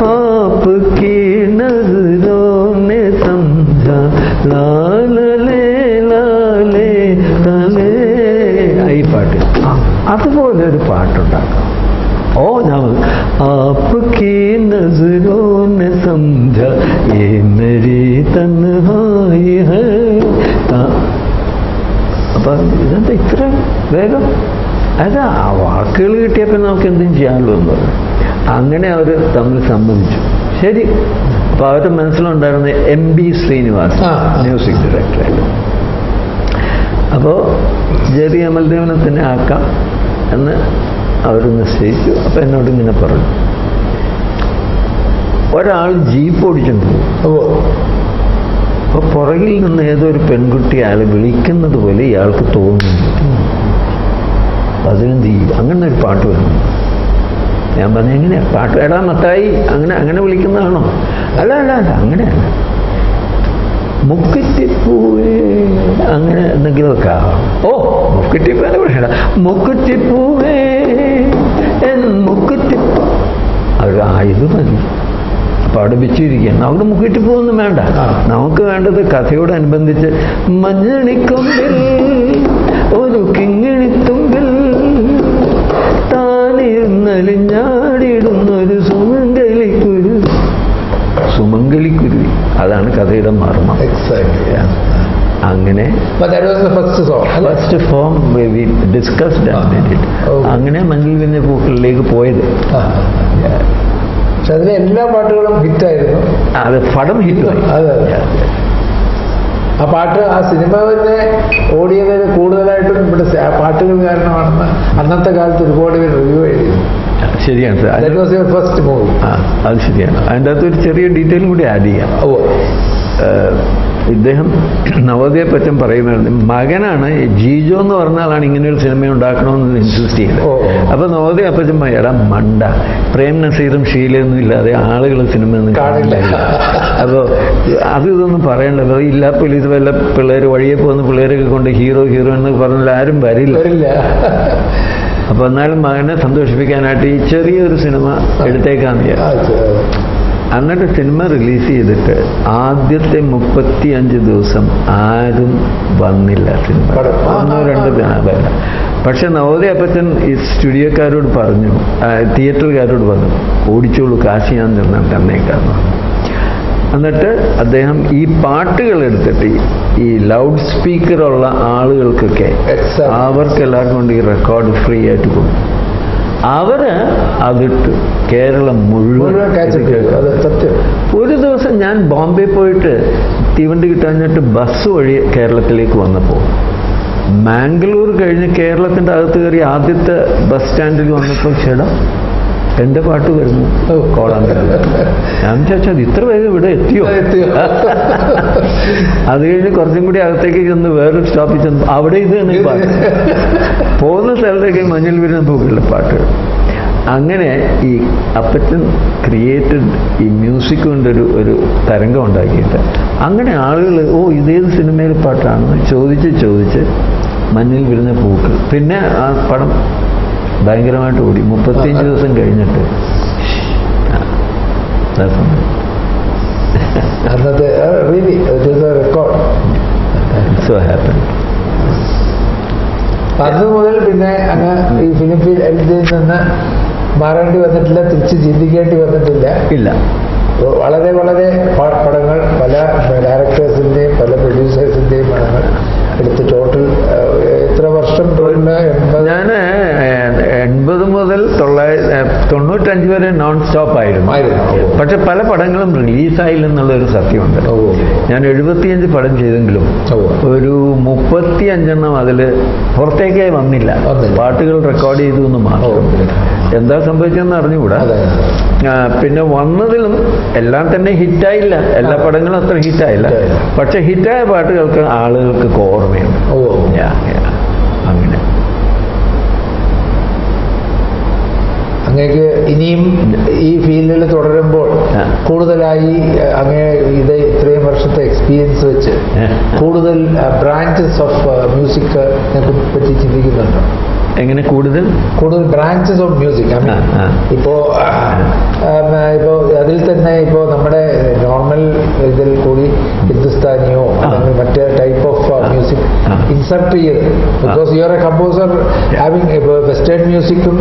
ആപ്കി നസ്രോനെ സംജ ലാലേ ലാലേ ലാലേ, ഈ പാട്ട്. അതുപോലെ ഒരു പാട്ടുണ്ടാക്കാം. ഞാൻ ആപ്കി നസ്രോനെ സംജ യേ മേരി തൻഹായി ഹൈ. അപ്പം ഇതെന്താ ഇത്ര വേഗം? അത് ആ വാക്കുകൾ കിട്ടിയപ്പോൾ നമുക്ക് എന്തും ചെയ്യാമല്ലോ എന്ന് പറഞ്ഞു. അങ്ങനെ അവർ തമ്മിൽ സമ്മതിച്ചു. ശരി. അപ്പോൾ അവരുടെ മനസ്സിലുണ്ടായിരുന്ന MB ശ്രീനിവാസ് മ്യൂസിക് ഡയറക്ടറായിട്ട്. അപ്പോൾ ജെറി അമൽദേവനെ തന്നെ ആക്കാം എന്ന് അവർ നിശ്ചയിച്ചു. അപ്പോൾ എന്നോട് ഇങ്ങനെ പറഞ്ഞു, ഒരാൾ ജീപ്പ് ഓടിച്ചുകൊണ്ട് പോകും. അപ്പോൾ പുറകിൽ നിന്ന് ഏതൊരു പെൺകുട്ടി അയാളെ വിളിക്കുന്നത് പോലെ ഇയാൾക്ക് തോന്നുന്നു. അതിനെന്ത് ചെയ്യും? അങ്ങനെ ഒരു പാട്ട് വരുന്നു. ഞാൻ പറഞ്ഞു, എങ്ങനെയാ പാട്ട്? എടാ മത്തായി, അങ്ങനെ വിളിക്കുന്നതാണോ? അല്ല അല്ല അല്ല, അങ്ങനെയല്ല. മുക്കുറ്റിപ്പൂവേ, അങ്ങനെ എന്തെങ്കിലുമൊക്കെ ആവാം. ഓ, മുക്കുറ്റിപ്പൂവെ വിളിക്കണ്ട. മുക്കുറ്റിപ്പൂവേ മുക്കുറ്റിപ്പൂ. അവർ ഇത് മതി. അപ്പോൾ അവിടെ വെച്ചിരിക്കുകയാണ്. അവിടെ മുക്കിറ്റിപ്പൂവൊന്നും വേണ്ട. നമുക്ക് വേണ്ടത് കഥയോടനുബന്ധിച്ച് മഞ്ഞണിക്കൊമ്പിൽ ഒരു കിങ്ങിണിത്തുമ്പിൽ താനിരുന്നലിഞ്ഞാടിയിടുന്നൊരു സുമംഗലിക്കുരുവി. അതാണ് കഥയുടെ മർമ്മം. അങ്ങനെ ഫസ്റ്റ് ഫോം വി ഡിസ്കസ്ഡ് അങ്ങനെ മഞ്ഞിൽ വിരിഞ്ഞ പൂക്കളിലേക്ക് പോയത്.
പക്ഷെ അതിലെ എല്ലാ പാട്ടുകളും ഹിറ്റായിരുന്നു.
അത് പടം ഹിറ്റായി.
അതെ. ആ പാട്ട്, ആ സിനിമ തന്നെ ഓടിയതിൽ കൂടുതലായിട്ടും ഇവിടെ പാട്ടുകൾ കാരണമാണെന്ന് അന്നത്തെ കാലത്ത് ഒരുപാട് പേര് റിവ്യൂ എഴുതിയിരുന്നു.
ശരിയാണ് സാർ.
First movie.
അത് ശരിയാണ്. അതിൻ്റെ അകത്ത് ഒരു ചെറിയ ഡീറ്റെയിലും കൂടി ആഡ് ചെയ്യാം. ഇദ്ദേഹം നവോദയപ്പറ്റൻ പറയുന്നത് മകനാണ് ജീജോ എന്ന് പറഞ്ഞ ആളാണ് ഇങ്ങനെയൊരു സിനിമ ഉണ്ടാക്കണമെന്ന് ഇൻസിസ്റ്റ് ചെയ്യുന്നത്. അപ്പോൾ നവോദയപ്പച്ചൻ എടാ മണ്ട, പ്രേം നസീറും ഷീലയൊന്നും ഇല്ലാതെ ആളുകൾ സിനിമ ഒന്നും കാണില്ല. അപ്പോൾ ഇതൊന്നും പറയണ്ടല്ലോ. ഇല്ല പോലീസ് വല്ല പിള്ളേർ വഴിയെ പോകുന്ന പിള്ളേരൊക്കെ കൊണ്ട് ഹീറോ എന്ന് പറഞ്ഞാൽ ആരും വരില്ല. അപ്പോൾ എന്നാലും മകനെ സന്തോഷിപ്പിക്കാനായിട്ട് ഈ ചെറിയൊരു സിനിമ എടുത്തേക്കാന്ന് വിചാരിച്ചു. എന്നിട്ട് സിനിമ റിലീസ് ചെയ്തിട്ട് ആദ്യത്തെ 35 ദിവസം ആരും വന്നില്ല സിനിമ. 1-2 ദിനം. പക്ഷെ നവോദയപ്പച്ചൻ ഈ സ്റ്റുഡിയോക്കാരോട് പറഞ്ഞു, തിയേറ്ററുകാരോട് പറഞ്ഞു, ഓടിച്ചോളൂ, കാശ് ഞാൻ തന്നേക്കാന്ന്. എന്നിട്ട് അദ്ദേഹം ഈ പാട്ടുകൾ എടുത്തിട്ട് ഈ ലൗഡ് സ്പീക്കറുള്ള ആളുകൾക്കൊക്കെ അവർക്കെല്ലാവർക്കും കൊണ്ട് ഈ റെക്കോർഡ് ഫ്രീ ആയിട്ട് കൊടുക്കും. അവര് അതിട്ട് കേരളം മുഴുവൻ. ഒരു ദിവസം ഞാൻ ബോംബെ പോയിട്ട് തീവണ്ടി കിട്ടാഞ്ഞിട്ട് ബസ് വഴി കേരളത്തിലേക്ക് വന്നപ്പോൾ മാംഗ്ലൂർ കഴിഞ്ഞ് കേരളത്തിൻ്റെ അകത്ത് കയറി ആദ്യത്തെ ബസ് സ്റ്റാൻഡിൽ വന്നപ്പോൾ ചേട്ടാ എൻ്റെ പാട്ട് വരുന്നു കോളാങ്കര. ഞാൻ ചോദിച്ചത് ഇത്ര വേഗം ഇവിടെ എത്തിയോ? അത് കഴിഞ്ഞ് കുറച്ചും കൂടി അകത്തേക്ക് ചെന്ന് വേറൊരു സ്റ്റോപ്പിൽ ചെന്ന് അവിടെ ഇത് തന്നെ പാട്ട്. പോകുന്ന സ്ഥലത്തേക്ക് മഞ്ഞിൽ വിരിഞ്ഞ പൂക്കളുടെ പാട്ട്. അങ്ങനെ ഈ അപ്പച്ചൻ ക്രിയേറ്റഡ് ഈ മ്യൂസിക് കൊണ്ടൊരു തരംഗം ഉണ്ടാക്കിയിട്ട് അങ്ങനെ ആളുകൾ ഇതേത് സിനിമയിലെ പാട്ടാണെന്ന് ചോദിച്ച് മഞ്ഞിൽ വിരിഞ്ഞ പൂക്കൾ. പിന്നെ ആ പടം ഭയങ്കരമായിട്ട് ഓടി. 35 ദിവസം കഴിഞ്ഞിട്ട്
അന്നത്തെ റെക്കോർഡ്.
So happy.
അന്ന് മുതൽ പിന്നെ അങ്ങ് ഈ ഫിലിം ഫീൽഡിൽ നിന്ന് മാറേണ്ടി വന്നിട്ടില്ല, തിരിച്ച് ചിന്തിക്കേണ്ടി വന്നിട്ടില്ല.
ഇല്ല.
വളരെ വളരെ പടങ്ങൾ പല ഡയറക്ടേഴ്സിൻ്റെയും പല പ്രൊഡ്യൂസേഴ്സിൻ്റെയും പടങ്ങൾ എടുത്ത് ടോട്ടൽ എത്ര വർഷം?
ഞാൻ 80 മുതൽ 95 വരെ നോൺ സ്റ്റോപ്പ് ആയിരുന്നു. പക്ഷെ പല പടങ്ങളും റിലീസായില്ലെന്നുള്ളൊരു സത്യമുണ്ട്. ഞാൻ 75 പടം ചെയ്തെങ്കിലും ഒരു 35 അതിൽ പുറത്തേക്കേ വന്നില്ല. പാട്ടുകൾ റെക്കോർഡ് ചെയ്തു എന്ന് മാത്രം. എന്താ സംഭവിച്ചതെന്ന് അറിഞ്ഞുകൂടാ. പിന്നെ വന്നതിലും എല്ലാം തന്നെ ഹിറ്റായില്ല. എല്ലാ പടങ്ങളും അത്ര ഹിറ്റായില്ല. പക്ഷെ ഹിറ്റായ പാട്ടുകൾക്ക് ആളുകൾക്ക് ഓർമ്മയുണ്ട്. അങ്ങനെ
അങ്ങേക്ക് ഇനിയും ഈ ഫീൽഡിൽ തുടരുമ്പോൾ കൂടുതലായി അങ്ങേ ഇത്രയും വർഷത്തെ എക്സ്പീരിയൻസ് വെച്ച് കൂടുതൽ ബ്രാഞ്ചസ് ഓഫ് മ്യൂസിക് പറ്റി ചിന്തിക്കുന്നുണ്ടോ?
എങ്ങനെ കൂടുതൽ
ബ്രാഞ്ചസ് ഓഫ് മ്യൂസിക്? ഇപ്പോ അതിൽ തന്നെ ഇപ്പോ നമ്മുടെ നോർമൽ ഇതിൽ കൂടി ഹിന്ദുസ്ഥാനിയോ അല്ലെങ്കിൽ മറ്റേ ടൈപ്പ് ഓഫ് മ്യൂസിക് ഇൻസർട്ട് ചെയ്ത്, because you are a composer having western മ്യൂസിക്കും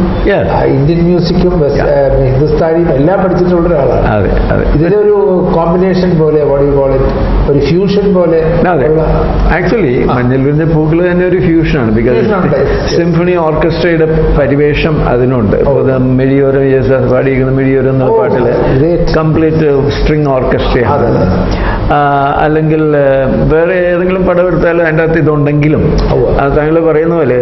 ഇന്ത്യൻ മ്യൂസിക്കും ഹിന്ദുസ്ഥാനിയും എല്ലാം പഠിച്ചിട്ടുള്ള ഒരാളാണ്. ഇതിന്റെ ഒരു കോമ്പിനേഷൻ പോലെ, ഒരു ഫ്യൂഷൻ പോലെ.
ആക്ച്വലി മഞ്ഞൾ വിരിഞ്ഞ പൂക്കൾ തന്നെ ഒരു ഫ്യൂഷനാണ്. ബിക്കോസ് സിംഫണി ഓർക്കസ്ട്രയുടെ പരിവേഷം അതിനുണ്ട്. മെഡിയോരം യേശുദാസ് പാടിയിരിക്കുന്ന മെഡിയോരം എന്ന പാട്ടില് കംപ്ലീറ്റ് സ്ട്രിങ് ഓർക്കസ്ട്രയാണ്. അല്ലെങ്കിൽ വേറെ ഏതെങ്കിലും പടം എടുത്താലും അതിൻ്റെ അകത്ത് ഇതുണ്ടെങ്കിലും താങ്കൾ പറയുന്ന പോലെ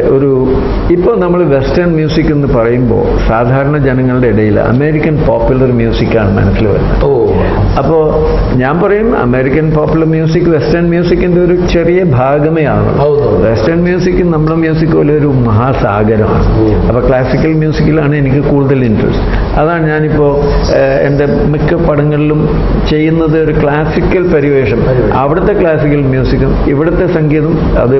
ഇപ്പോൾ നമ്മൾ വെസ്റ്റേൺ മ്യൂസിക് എന്ന് പറയുമ്പോൾ സാധാരണ ജനങ്ങളുടെ ഇടയിൽ അമേരിക്കൻ പോപ്പുലർ മ്യൂസിക്കാണ് മനസ്സിൽ വരുന്നത്. അപ്പോൾ ഞാൻ പറയും അമേരിക്കൻ പോപ്പുലർ മ്യൂസിക് വെസ്റ്റേൺ മ്യൂസിക്കിന്റെ ഒരു ചെറിയ ഭാഗമേ ആണ്. വെസ്റ്റേൺ മ്യൂസിക് നമ്മുടെ മ്യൂസിക് പോലെ ഒരു മഹാസാഗരമാണ്. അപ്പോൾ ക്ലാസിക്കൽ മ്യൂസിക്കിലാണ് എനിക്ക് കൂടുതൽ ഇൻട്രസ്റ്റ്. അതാണ് ഞാനിപ്പോൾ എൻ്റെ മിക്ക പടങ്ങളിലും ചെയ്യുന്നത് ഒരു ക്ലാസിക്കൽ പരിവേഷം. അവിടുത്തെ ക്ലാസിക്കൽ മ്യൂസിക്കും ഇവിടുത്തെ സംഗീതം അത്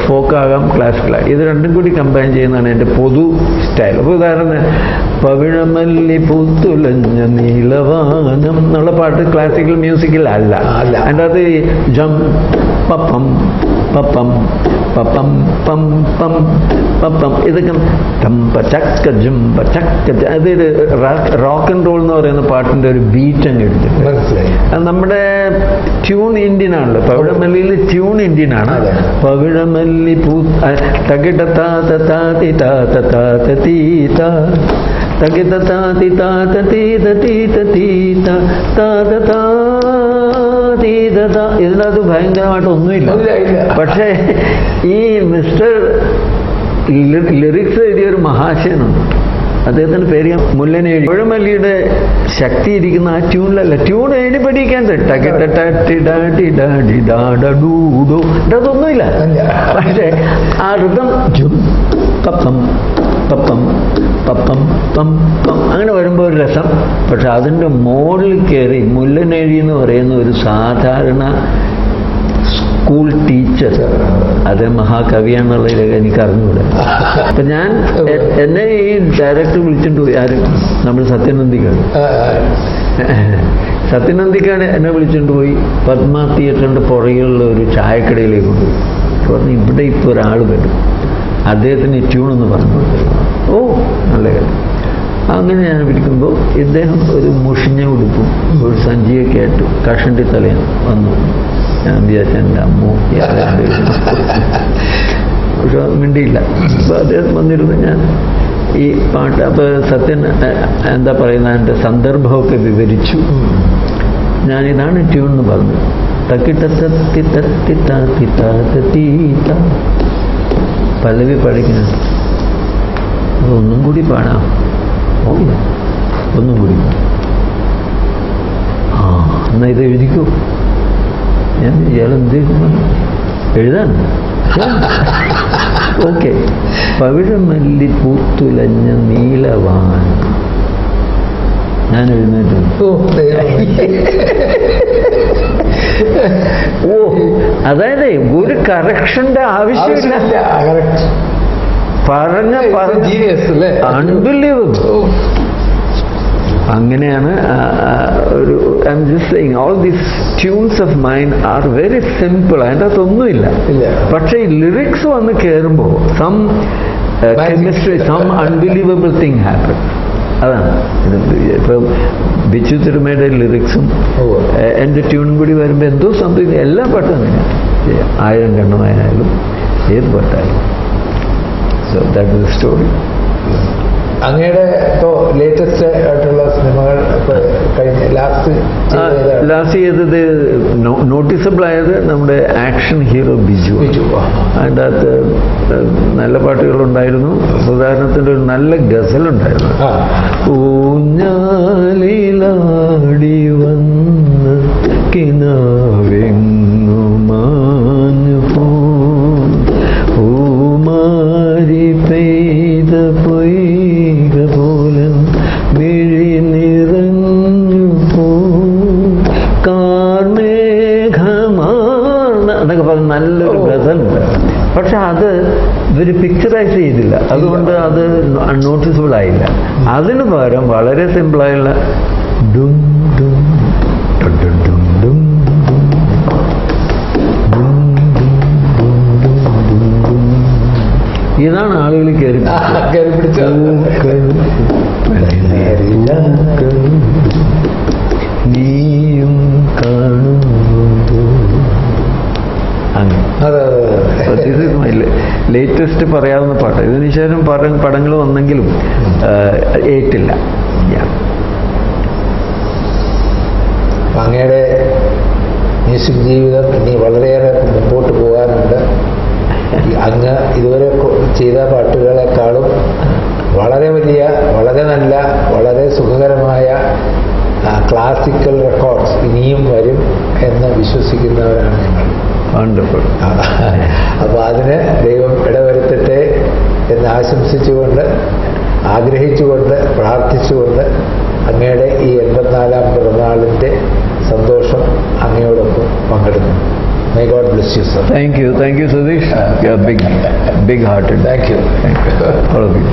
ഫോക്കാകാം, ക്ലാസിക്കലായി, ഇത് രണ്ടും കൂടി കമ്പൈൻ ചെയ്യുന്നതാണ് എൻ്റെ പൊതു സ്റ്റൈൽ. അപ്പോൾ ഉദാഹരണം പവിഴമല്ലി പൂത്തുലഞ്ഞ നീലവാനം എന്നുള്ള പാട്ട് ക്ലാസിക്കൽ മ്യൂസിക്കിലല്ല. അതിൻ്റെ അത് ജം പപ്പം പപ്പം പപ്പം പം പം പപ്പം ഇതൊക്കെ തമ്പ ചക്ക ജുംബ ചക്ക, അതൊരു റോക്ക് ആൻഡ് റോൾ എന്ന് പറയുന്ന പാട്ടിൻ്റെ ഒരു ബീറ്റ് അങ്ങ് എടുത്തിട്ട് അത് നമ്മുടെ ട്യൂൺ ഇന്ത്യൻ ആണല്ലോ. പവിഴമല്ലിയിൽ ട്യൂൺ ഇന്ത്യൻ ആണ്. പവിഴമല്ലി പൂ തകിട താത താതി താത താത തീത തകിട താതി താത തീത തീത തീത താത താ. ഇതിനകത്ത് ഭയങ്കരമായിട്ടൊന്നുമില്ല. പക്ഷേ ഈ മിസ്റ്റർ ലിറിക്സ് എഴുതിയൊരു മഹാശയനുണ്ട്, അദ്ദേഹത്തിന്റെ പേര് മുല്ലനേഴി. പഴമല്ലിയുടെ ശക്തി ഇരിക്കുന്ന ആ ട്യൂണിലല്ല. ട്യൂൺ എഴുതി പഠിക്കാൻ അതൊന്നുമില്ല. പക്ഷേ ആ ഋതം പപ്പം പപ്പം പപ്പം പം പം അങ്ങനെ വരുമ്പോൾ ഒരു രസം. പക്ഷെ അതിൻ്റെ മോളിൽ കയറി മുല്ലനേഴി എന്ന് പറയുന്ന ഒരു സാധാരണ സ്കൂൾ ടീച്ചർ, അത് മഹാകവിയാണെന്നുള്ളതിൽ എനിക്ക് അറിഞ്ഞൂടെ. അപ്പം ഞാൻ എന്നെ ഈ ഡയറക്ടർ വിളിച്ചിട്ട് പോയി. ആരും നമ്മൾ സത്യനന്ദിക്കാണ് എന്നെ വിളിച്ചുകൊണ്ട് പോയി പത്മ തിയേറ്ററിൻ്റെ പുറകിലുള്ള ഒരു ചായക്കടയിലേക്ക് കൊണ്ടുപോയി. പറഞ്ഞു ഇവിടെ ഇപ്പോൾ ഒരാൾ വരും, അദ്ദേഹത്തിന് ട്യൂണെന്ന് പറഞ്ഞു. ഓ നല്ല കാര്യം. അങ്ങനെ ഞാൻ വിളിക്കുമ്പോൾ ഇദ്ദേഹം ഒരു മുഷിഞ്ഞ ഉടുപ്പും ഒരു സഞ്ചിയൊക്കെ ആയിട്ട് കഷണ്ടി തലയും വന്നു. ഞാൻ വിചാരിച്ച എൻ്റെ അമ്മോ പക്ഷെ മിണ്ടിയില്ല. അപ്പോൾ അദ്ദേഹം വന്നിരുന്നു. ഞാൻ ഈ പാട്ട് അപ്പോൾ സത്യൻ എന്താ പറയുന്നത് എൻ്റെ സന്ദർഭമൊക്കെ വിവരിച്ചു. ഞാനിതാണ് ട്യൂൺ എന്ന് പറഞ്ഞു. തക്കിട്ട തത്തി തത്തി താത്തി താത്ത തീത്ത പല്ലവി പഠിക്കണം. ഒന്നും കൂടി പാടാം. ഓയില്ല, ഒന്നും കൂടി. എന്നാ ഇത് എഴുതിക്കൂ. ഞാൻ ഇയാളെന്ത് എഴുതാൻ? ഓക്കെ. പവിഴമല്ലി പൂത്തുലഞ്ഞ നീലവാൻ. ഞാൻ എഴുന്നേറ്റ്. ഓ അതായത് ഒരു കറക്ഷന്റെ ആവശ്യമില്ല. പറഞ്ഞ അൺബിലീവബിൾ. അങ്ങനെയാണ് ഒരു I am just saying all these tunes of mind are very simple. അതിൻ്റെ അകത്തൊന്നുമില്ല. പക്ഷേ ഈ ലിറിക്സ് വന്ന് കയറുമ്പോൾ some chemistry, some unbelievable thing happen. അതാണ് ഇപ്പം ബിച്ചു തിരുമയുടെ ലിറിക്സും എൻ്റെ ട്യൂണും കൂടി വരുമ്പോൾ എന്തോ സംഭവിക്കും. എല്ലാ പാട്ടും അങ്ങനെയാണ്. 1000 കണ്ണമായാലും ഏത് പാട്ടായാലും. So that is the story.
അങ്ങയുടെ ഇപ്പോൾ ലേറ്റസ്റ്റ് ആയിട്ടുള്ള സിനിമകൾ കഴിഞ്ഞ
ലാസ്റ്റ് ചെയ്തത് നോട്ടീസബിൾ ആയത് നമ്മുടെ ആക്ഷൻ ഹീറോ ബിജു. അതിൻ്റെ അകത്ത് നല്ല പാട്ടുകളുണ്ടായിരുന്നു. ഉദാഹരണത്തിന് ഒരു നല്ല ഗസലുണ്ടായിരുന്നു. ഊഞ്ഞാലിലാടി വന്ന് കിനാവെങ്ങു മാഞ്ഞു പൂമാരി പെയ്ത പൊയ്ക പോലും മിഴി നിറഞ്ഞു പോ കാർമേഘമാർന്ന എന്നൊക്കെ പറഞ്ഞ നല്ലൊരു ഗസലുണ്ട്. പക്ഷെ അത് ഇവർ പിക്ചറൈസ് ചെയ്തില്ല, അതുകൊണ്ട് അത് അൺനോട്ടീസബിൾ ആയില്ല. അതിന് പകരം വളരെ സിമ്പിളായുള്ള ഡും ഡും ഡും ഡും ഡും ഡും ഇതാണ് ആളുകൾ കയറി
പിടിച്ച
നീയും കാണുന്നുണ്ടോ അങ്ങനെ ലേറ്റസ്റ്റ് പറയാവുന്ന പാട്ട്. ഇതിനു ശേഷം പടങ്ങൾ വന്നെങ്കിലും ഏറ്റില്ല.
അങ്ങയുടെ മ്യൂസിക് ജീവിതം ഇനി വളരെയേറെ മുമ്പോട്ട് പോകാനുണ്ട്. അങ്ങ് ഇതുവരെ ചെയ്ത പാട്ടുകളെക്കാളും വളരെ വലിയ, വളരെ നല്ല, വളരെ സുഖകരമായ ക്ലാസിക്കൽ റെക്കോർഡ്സ് ഇനിയും വരും എന്ന് വിശ്വസിക്കുന്നവരാണ് ഞങ്ങൾ.
വണ്ടർഫുൾ.
അപ്പോൾ അതിന് ദൈവം ഇടവരുത്തട്ടെ എന്ന് ആശംസിച്ചുകൊണ്ട്, ആഗ്രഹിച്ചുകൊണ്ട്, പ്രാർത്ഥിച്ചുകൊണ്ട് അങ്ങയുടെ ഈ 84-ാം പിറന്നാളിൻ്റെ സന്തോഷം അങ്ങയോടൊപ്പം പങ്കെടുക്കുന്നു. May God bless you, sir.
Thank you, Satish. You are big hearted.
Thank you.
All of you.